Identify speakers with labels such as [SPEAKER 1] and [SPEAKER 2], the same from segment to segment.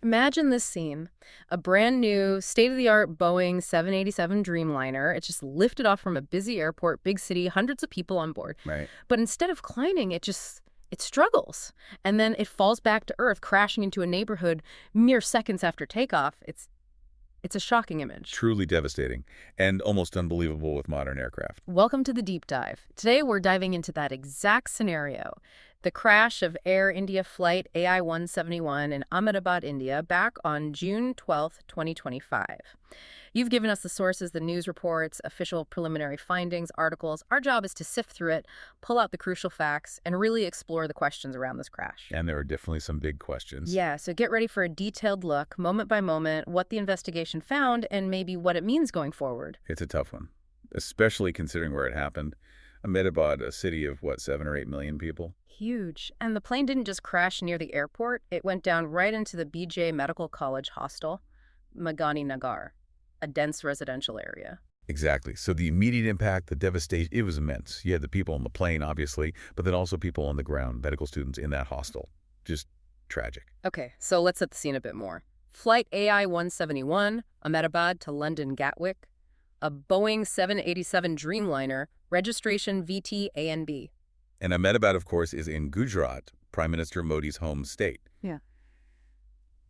[SPEAKER 1] Imagine this scene. A brand new, state-of-the-art Boeing 787 Dreamliner. It's just lifted off from a busy airport, big city, hundreds of people on board.
[SPEAKER 2] Right.
[SPEAKER 1] But instead of climbing, it struggles. And then it falls back to Earth, crashing into a neighborhood mere seconds after takeoff. It's a shocking image.
[SPEAKER 2] Truly devastating and almost unbelievable with modern aircraft.
[SPEAKER 1] Welcome to the deep dive. Today we're diving into that exact scenario. The crash of Air India flight AI171 in Ahmedabad, India, back on June 12, 2025. You've given us the sources, the news reports, official preliminary findings, articles. Our job is to sift through it, pull out the crucial facts, and really explore the questions around this crash.
[SPEAKER 2] And there are definitely some big questions.
[SPEAKER 1] Yeah, so get ready for a detailed look, moment by moment, what the investigation found, and maybe what it means going forward.
[SPEAKER 2] It's a tough one, especially considering where it happened. Ahmedabad, a city of, 7 or 8 million people?
[SPEAKER 1] Huge. And the plane didn't just crash near the airport. It went down right into the BJ Medical College hostel, Magani Nagar, a dense residential area.
[SPEAKER 2] Exactly. So the immediate impact, the devastation, it was immense. You had the people on the plane, obviously, but then also people on the ground, medical students in that hostel. Just tragic.
[SPEAKER 1] Okay, so let's set the scene a bit more. Flight AI-171, Ahmedabad to London Gatwick, a Boeing 787 Dreamliner, registration VT-ANB.
[SPEAKER 2] And Ahmedabad, of course, is in Gujarat, Prime Minister Modi's home state.
[SPEAKER 1] Yeah.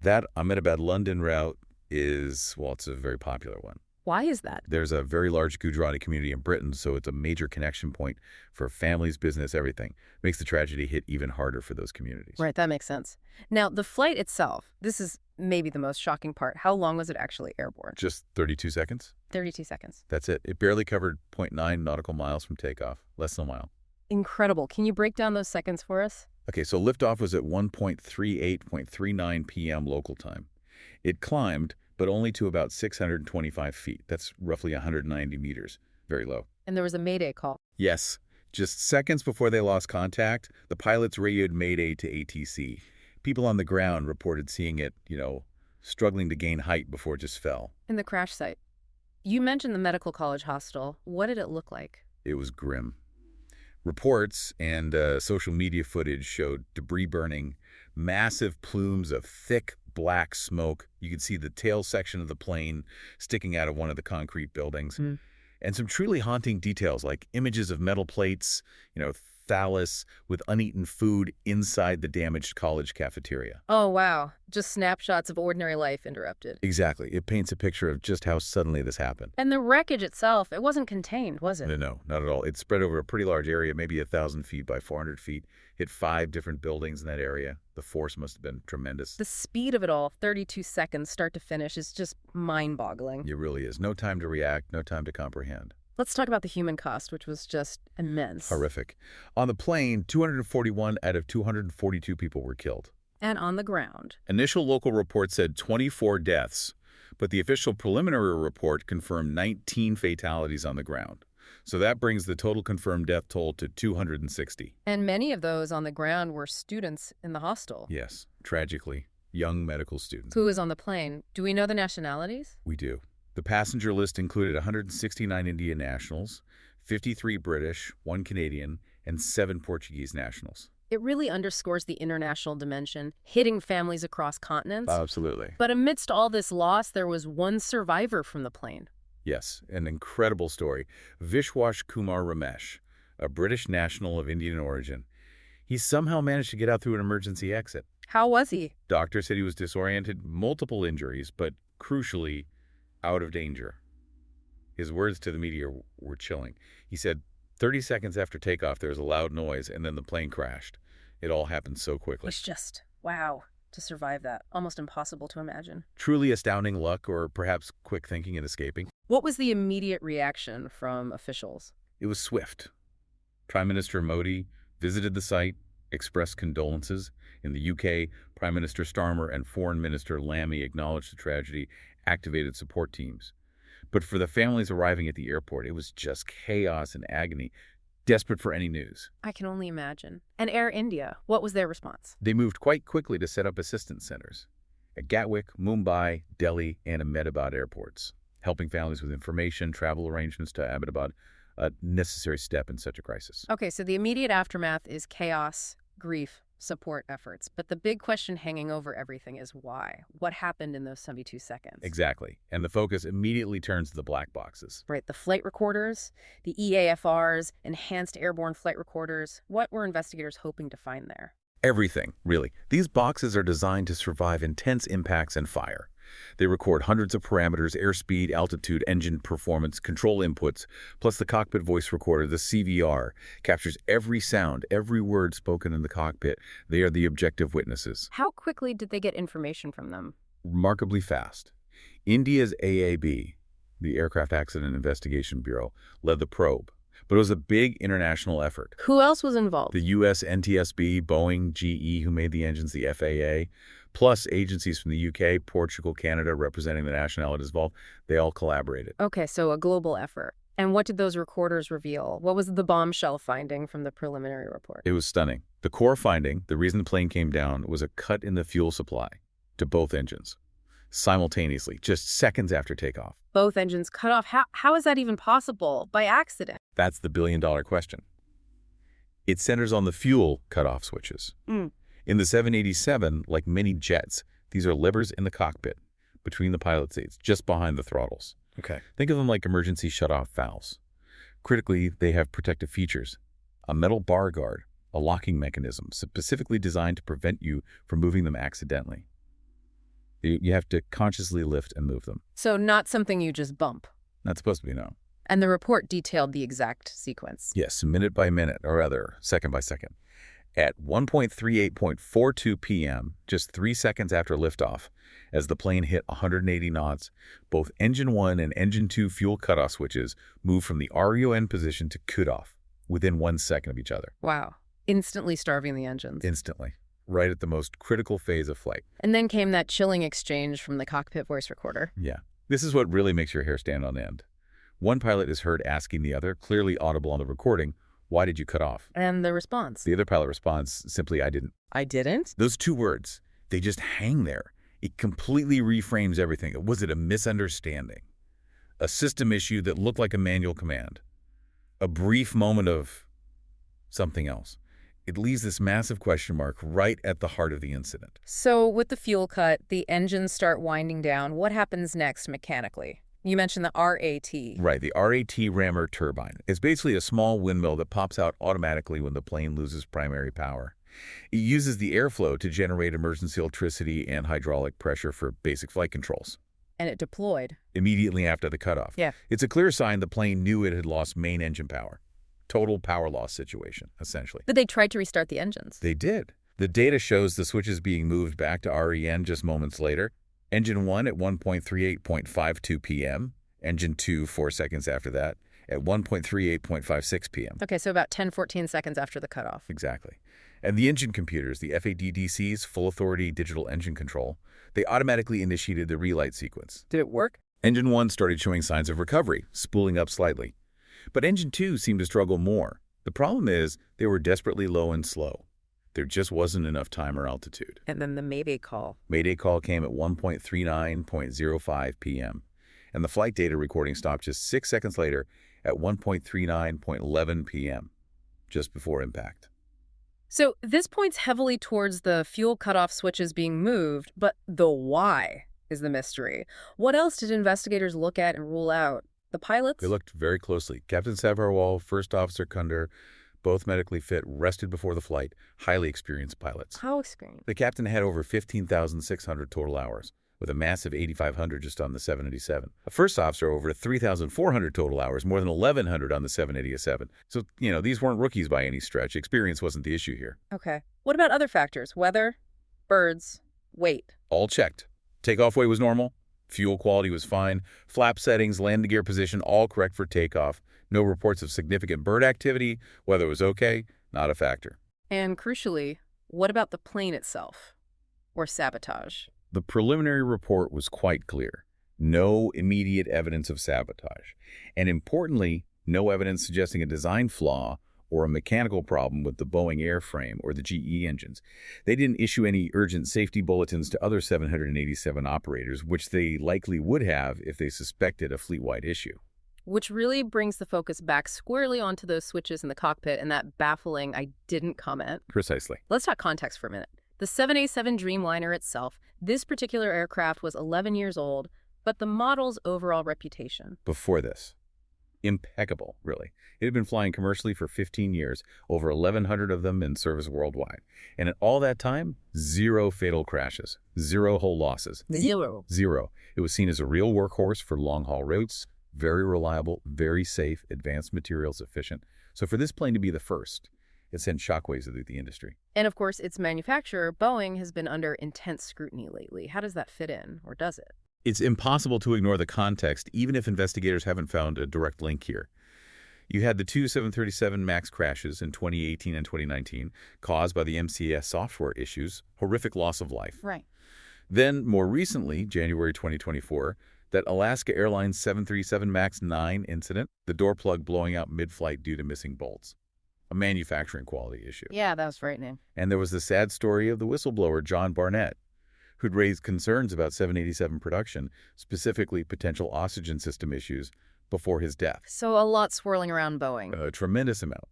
[SPEAKER 2] That Ahmedabad-London route is, it's a very popular one.
[SPEAKER 1] Why is that?
[SPEAKER 2] There's a very large Gujarati community in Britain, so it's a major connection point for families, business, everything. Makes the tragedy hit even harder for those communities.
[SPEAKER 1] Right, that makes sense. Now, the flight itself, this is maybe the most shocking part. How long was it actually airborne?
[SPEAKER 2] Just 32 seconds?
[SPEAKER 1] 32 seconds.
[SPEAKER 2] That's it. It barely covered 0.9 nautical miles from takeoff, less than a mile.
[SPEAKER 1] Incredible. Can you break down those seconds for us?
[SPEAKER 2] Okay, so liftoff was at 1:38.39 p.m. local time. It climbed, but only to about 625 feet. That's roughly 190 meters. Very low.
[SPEAKER 1] And there was a mayday call.
[SPEAKER 2] Yes. Just seconds before they lost contact, the pilots radioed mayday to ATC. People on the ground reported seeing it, struggling to gain height before it just fell.
[SPEAKER 1] In the crash site. You mentioned the medical college hostel. What did it look like?
[SPEAKER 2] It was grim. Reports and social media footage showed debris burning, massive plumes of thick black smoke. You could see the tail section of the plane sticking out of one of the concrete buildings. And some truly haunting details like images of metal plates, thallus with uneaten food inside the damaged college cafeteria.
[SPEAKER 1] Oh, wow. Just snapshots of ordinary life interrupted.
[SPEAKER 2] Exactly. It paints a picture of just how suddenly this happened.
[SPEAKER 1] And the wreckage itself, it wasn't contained, was it?
[SPEAKER 2] No, not at all. It spread over a pretty large area, maybe 1,000 feet by 400 feet, hit 5 different buildings in that area. The force must have been tremendous.
[SPEAKER 1] The speed of it all, 32 seconds start to finish, is just mind-boggling.
[SPEAKER 2] It really is. No time to react, no time to comprehend.
[SPEAKER 1] Let's talk about the human cost, which was just immense.
[SPEAKER 2] Horrific. On the plane, 241 out of 242 people were killed.
[SPEAKER 1] And on the ground.
[SPEAKER 2] Initial local report said 24 deaths, but the official preliminary report confirmed 19 fatalities on the ground. So that brings the total confirmed death toll to 260.
[SPEAKER 1] And many of those on the ground were students in the hostel.
[SPEAKER 2] Yes, tragically, young medical students.
[SPEAKER 1] Who was on the plane? Do we know the nationalities?
[SPEAKER 2] We do. The passenger list included 169 Indian nationals, 53 British, 1 Canadian, and 7 Portuguese nationals.
[SPEAKER 1] It really underscores the international dimension, hitting families across continents.
[SPEAKER 2] Absolutely.
[SPEAKER 1] But amidst all this loss, there was one survivor from the plane.
[SPEAKER 2] Yes, an incredible story. Vishwash Kumar Ramesh, a British national of Indian origin. He somehow managed to get out through an emergency exit.
[SPEAKER 1] How was he?
[SPEAKER 2] Doctors said he was disoriented, multiple injuries, but crucially, out of danger. His words to the media were chilling. He said, 30 seconds after takeoff, there was a loud noise, and then the plane crashed. It all happened so quickly.
[SPEAKER 1] It's just, wow, to survive that. Almost impossible to imagine.
[SPEAKER 2] Truly astounding luck, or perhaps quick thinking and escaping.
[SPEAKER 1] What was the immediate reaction from officials?
[SPEAKER 2] It was swift. Prime Minister Modi visited the site, expressed condolences. In the UK, Prime Minister Starmer and Foreign Minister Lammy acknowledged the tragedy, activated support teams. But for the families arriving at the airport, it was just chaos and agony, desperate for any news.
[SPEAKER 1] I can only imagine. And Air India, what was their response?
[SPEAKER 2] They moved quite quickly to set up assistance centers at Gatwick, Mumbai, Delhi, and Ahmedabad airports, helping families with information, travel arrangements to Ahmedabad, a necessary step in such a crisis.
[SPEAKER 1] Okay, so the immediate aftermath is chaos, grief, support efforts. But the big question hanging over everything is why? What happened in those 72 seconds?
[SPEAKER 2] Exactly. And the focus immediately turns to the black boxes.
[SPEAKER 1] Right, the flight recorders, the EAFRs, enhanced airborne flight recorders. What were investigators hoping to find there?
[SPEAKER 2] Everything, really. These boxes are designed to survive intense impacts and fire. They record hundreds of parameters: airspeed, altitude, engine performance, control inputs, plus the cockpit voice recorder, the CVR, captures every sound, every word spoken in the cockpit. They are the objective witnesses.
[SPEAKER 1] How quickly did they get information from them?
[SPEAKER 2] Remarkably fast. India's AAB, the Aircraft Accident Investigation Bureau, led the probe. But it was a big international effort.
[SPEAKER 1] Who else was involved?
[SPEAKER 2] The U.S. NTSB, Boeing, GE, who made the engines, the FAA, plus agencies from the U.K., Portugal, Canada, representing the nationalities involved, they all collaborated.
[SPEAKER 1] Okay, so a global effort. And what did those recorders reveal? What was the bombshell finding from the preliminary report?
[SPEAKER 2] It was stunning. The core finding, the reason the plane came down, was a cut in the fuel supply to both engines, simultaneously, just seconds after takeoff.
[SPEAKER 1] Both engines cut off. How is that even possible? By accident?
[SPEAKER 2] That's the billion-dollar question. It centers on the fuel cutoff switches. In the 787, like many jets, these are levers in the cockpit, between the pilot seats, just behind the throttles.
[SPEAKER 3] Okay.
[SPEAKER 2] Think of them like emergency shutoff valves. Critically, they have protective features: a metal bar guard, a locking mechanism specifically designed to prevent you from moving them accidentally. You have to consciously lift and move them.
[SPEAKER 1] So not something you just bump.
[SPEAKER 2] Not supposed to be, no.
[SPEAKER 1] And the report detailed the exact sequence.
[SPEAKER 2] Yes, minute by minute, or rather, second by second. At 1:38.42 p.m., just 3 seconds after liftoff, as the plane hit 180 knots, both Engine 1 and Engine 2 fuel cutoff switches moved from the RUN position to cutoff within 1 second of each other.
[SPEAKER 1] Wow. Instantly starving the engines.
[SPEAKER 2] Instantly. Right at the most critical phase of flight.
[SPEAKER 1] And then came that chilling exchange from the cockpit voice recorder.
[SPEAKER 2] Yeah. This is what really makes your hair stand on end. One pilot is heard asking the other, clearly audible on the recording, "Why did you cut off?"
[SPEAKER 1] And the response?
[SPEAKER 2] The other pilot responds simply, "I didn't."
[SPEAKER 1] I didn't?
[SPEAKER 2] Those two words, they just hang there. It completely reframes everything. Was it a misunderstanding? A system issue that looked like a manual command? A brief moment of something else? It leaves this massive question mark right at the heart of the incident.
[SPEAKER 1] So with the fuel cut, the engines start winding down. What happens next mechanically? You mentioned the RAT.
[SPEAKER 2] Right, the RAT rammer turbine. It's basically a small windmill that pops out automatically when the plane loses primary power. It uses the airflow to generate emergency electricity and hydraulic pressure for basic flight controls.
[SPEAKER 1] And it deployed.
[SPEAKER 2] Immediately after the cutoff.
[SPEAKER 1] Yeah.
[SPEAKER 2] It's a clear sign the plane knew it had lost main engine power. Total power loss situation, essentially.
[SPEAKER 1] But they tried to restart the engines.
[SPEAKER 2] They did. The data shows the switches being moved back to REN just moments later. Engine 1 at 1:38.52 p.m. Engine 2 4 seconds after that at 1:38.56 p.m.
[SPEAKER 1] Okay, so about 10, 14 seconds after the cutoff.
[SPEAKER 2] Exactly. And the engine computers, the FADDC's full authority digital engine control, they automatically initiated the relight sequence.
[SPEAKER 1] Did it work?
[SPEAKER 2] Engine 1 started showing signs of recovery, spooling up slightly. But Engine 2 seemed to struggle more. The problem is they were desperately low and slow. There just wasn't enough time or altitude.
[SPEAKER 1] And then the Mayday call.
[SPEAKER 2] Mayday call came at 1:39.05 p.m. And the flight data recording stopped just 6 seconds later at 1:39.11 p.m., just before impact.
[SPEAKER 1] So this points heavily towards the fuel cutoff switches being moved, but the why is the mystery. What else did investigators look at and rule out? The pilots?
[SPEAKER 2] They looked very closely. Captain Savarwal, First Officer Kunder, both medically fit, rested before the flight, highly experienced pilots.
[SPEAKER 1] How experienced?
[SPEAKER 2] The captain had over 15,600 total hours, with a massive 8,500 just on the 787. A first officer over 3,400 total hours, more than 1,100 on the 787. So, these weren't rookies by any stretch. Experience wasn't the issue here.
[SPEAKER 1] Okay. What about other factors? Weather, birds, weight?
[SPEAKER 2] All checked. Takeoff weight was normal. Fuel quality was fine. Flap settings, landing gear position, all correct for takeoff. No reports of significant bird activity. Weather was okay. Not a factor.
[SPEAKER 1] And crucially, what about the plane itself? Or sabotage?
[SPEAKER 2] The preliminary report was quite clear. No immediate evidence of sabotage. And importantly, no evidence suggesting a design flaw or a mechanical problem with the Boeing airframe or the GE engines. They didn't issue any urgent safety bulletins to other 787 operators, which they likely would have if they suspected a fleet-wide issue.
[SPEAKER 1] Which really brings the focus back squarely onto those switches in the cockpit and that baffling "I didn't" comment.
[SPEAKER 2] Precisely.
[SPEAKER 1] Let's talk context for a minute. The 787 Dreamliner itself, this particular aircraft was 11 years old, but the model's overall reputation.
[SPEAKER 2] Before this, impeccable, really. It had been flying commercially for 15 years, over 1,100 of them in service worldwide. And in all that time, zero fatal crashes, zero hull losses.
[SPEAKER 1] Zero.
[SPEAKER 2] Zero. It was seen as a real workhorse for long-haul routes, very reliable, very safe, advanced materials efficient. So for this plane to be the first, it sent shockwaves through the industry.
[SPEAKER 1] And of course, its manufacturer, Boeing, has been under intense scrutiny lately. How does that fit in, or does it?
[SPEAKER 2] It's impossible to ignore the context, even if investigators haven't found a direct link here. You had the two 737 MAX crashes in 2018 and 2019, caused by the MCS software issues, horrific loss of life.
[SPEAKER 1] Right.
[SPEAKER 2] Then, more recently, January 2024, that Alaska Airlines 737 MAX 9 incident, the door plug blowing out mid-flight due to missing bolts. A manufacturing quality issue.
[SPEAKER 1] Yeah, that was frightening.
[SPEAKER 2] And there was the sad story of the whistleblower, John Barnett, who'd raised concerns about 787 production, specifically potential oxygen system issues, before his death.
[SPEAKER 1] So a lot swirling around Boeing.
[SPEAKER 2] A tremendous amount.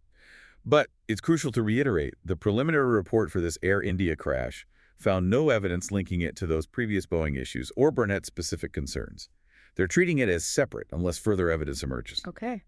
[SPEAKER 2] But it's crucial to reiterate, the preliminary report for this Air India crash found no evidence linking it to those previous Boeing issues or Barnett's specific concerns. They're treating it as separate unless further evidence emerges.
[SPEAKER 1] Okay.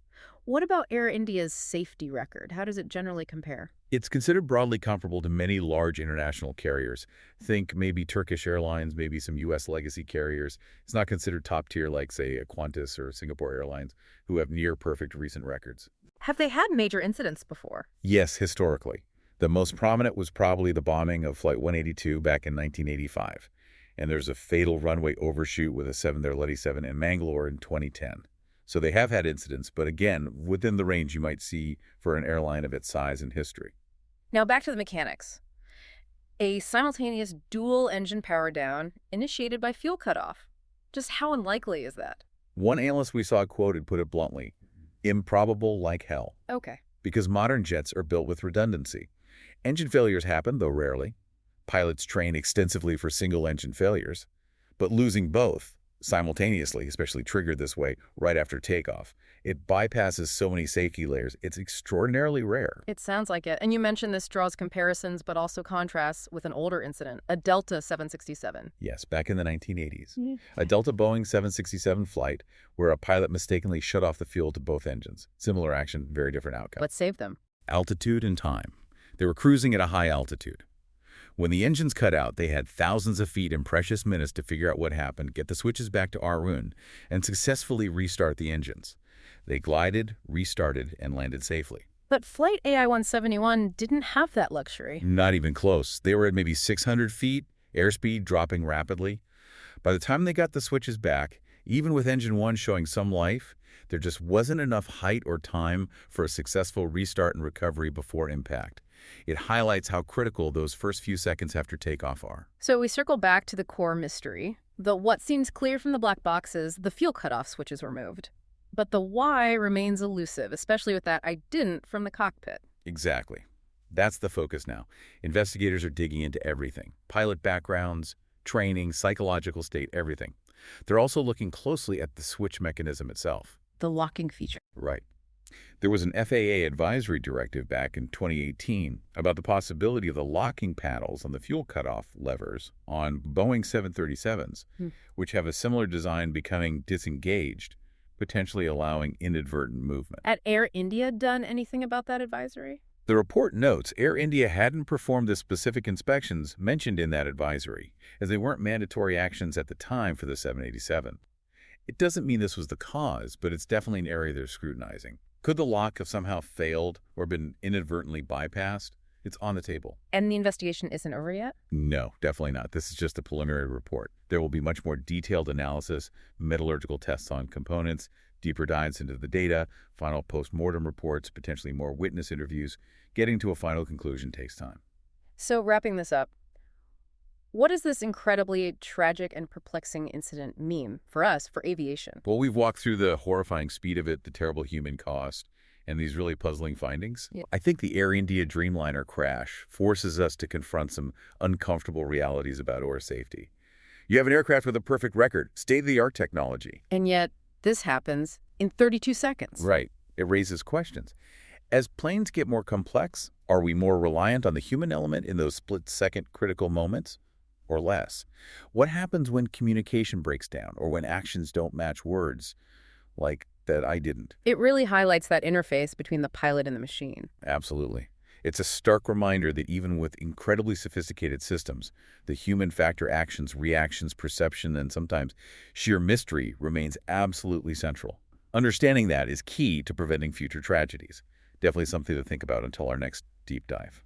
[SPEAKER 1] What about Air India's safety record? How does it generally compare?
[SPEAKER 2] It's considered broadly comparable to many large international carriers. Think maybe Turkish Airlines, maybe some U.S. legacy carriers. It's not considered top tier like, say, a Qantas or Singapore Airlines, who have near-perfect recent records.
[SPEAKER 1] Have they had major incidents before?
[SPEAKER 2] Yes, historically. The most prominent was probably the bombing of Flight 182 back in 1985. And there's a fatal runway overshoot with a 737 in Mangalore in 2010. So they have had incidents, but again, within the range you might see for an airline of its size and history.
[SPEAKER 1] Now back to the mechanics. A simultaneous dual-engine power down initiated by fuel cutoff. Just how unlikely is that?
[SPEAKER 2] One analyst we saw quoted put it bluntly, improbable like hell.
[SPEAKER 1] Okay.
[SPEAKER 2] Because modern jets are built with redundancy. Engine failures happen, though rarely. Pilots train extensively for single-engine failures. But losing both simultaneously, especially triggered this way right after takeoff, it bypasses so many safety layers. It's extraordinarily rare.
[SPEAKER 1] It sounds like it. And you mentioned this draws comparisons but also contrasts with an older incident, a Delta 767.
[SPEAKER 2] Yes, back in the 1980s. A Delta Boeing 767 flight where a pilot mistakenly shut off the fuel to both engines. Similar action, very different outcome.
[SPEAKER 1] But saved them.
[SPEAKER 2] Altitude and time. They were cruising at a high altitude. When the engines cut out, they had thousands of feet and precious minutes to figure out what happened, get the switches back to Arun, and successfully restart the engines. They glided, restarted, and landed safely.
[SPEAKER 1] But Flight AI171 didn't have that luxury.
[SPEAKER 2] Not even close. They were at maybe 600 feet, airspeed dropping rapidly. By the time they got the switches back, even with engine 1 showing some life, there just wasn't enough height or time for a successful restart and recovery before impact. It highlights how critical those first few seconds after takeoff are.
[SPEAKER 1] So we circle back to the core mystery. What seems clear from the black boxes, the fuel cutoff switches were moved. But the why remains elusive, especially with that "I didn't" from the cockpit.
[SPEAKER 2] Exactly. That's the focus now. Investigators are digging into everything. Pilot backgrounds, training, psychological state, everything. They're also looking closely at the switch mechanism itself.
[SPEAKER 1] The locking feature.
[SPEAKER 2] Right. There was an FAA advisory directive back in 2018 about the possibility of the locking paddles on the fuel cutoff levers on Boeing 737s, which have a similar design, becoming disengaged, potentially allowing inadvertent movement.
[SPEAKER 1] Had Air India done anything about that advisory?
[SPEAKER 2] The report notes Air India hadn't performed the specific inspections mentioned in that advisory, as they weren't mandatory actions at the time for the 787. It doesn't mean this was the cause, but it's definitely an area they're scrutinizing. Could the lock have somehow failed or been inadvertently bypassed? It's on the table.
[SPEAKER 1] And the investigation isn't over yet?
[SPEAKER 2] No, definitely not. This is just a preliminary report. There will be much more detailed analysis, metallurgical tests on components, deeper dives into the data, final post-mortem reports, potentially more witness interviews. Getting to a final conclusion takes time.
[SPEAKER 1] So wrapping this up, what does this incredibly tragic and perplexing incident mean for us, for aviation?
[SPEAKER 2] Well, we've walked through the horrifying speed of it, the terrible human cost, and these really puzzling findings.
[SPEAKER 1] Yeah.
[SPEAKER 2] I think the Air India Dreamliner crash forces us to confront some uncomfortable realities about air safety. You have an aircraft with a perfect record, state-of-the-art technology.
[SPEAKER 1] And yet, this happens in 32 seconds.
[SPEAKER 2] Right. It raises questions. As planes get more complex, are we more reliant on the human element in those split-second critical moments or less? What happens when communication breaks down or when actions don't match words, like that I didn't?
[SPEAKER 1] It really highlights that interface between the pilot and the machine.
[SPEAKER 2] Absolutely. It's a stark reminder that even with incredibly sophisticated systems, the human factor actions, reactions, perception, and sometimes sheer mystery remains absolutely central. Understanding that is key to preventing future tragedies. Definitely something to think about until our next deep dive.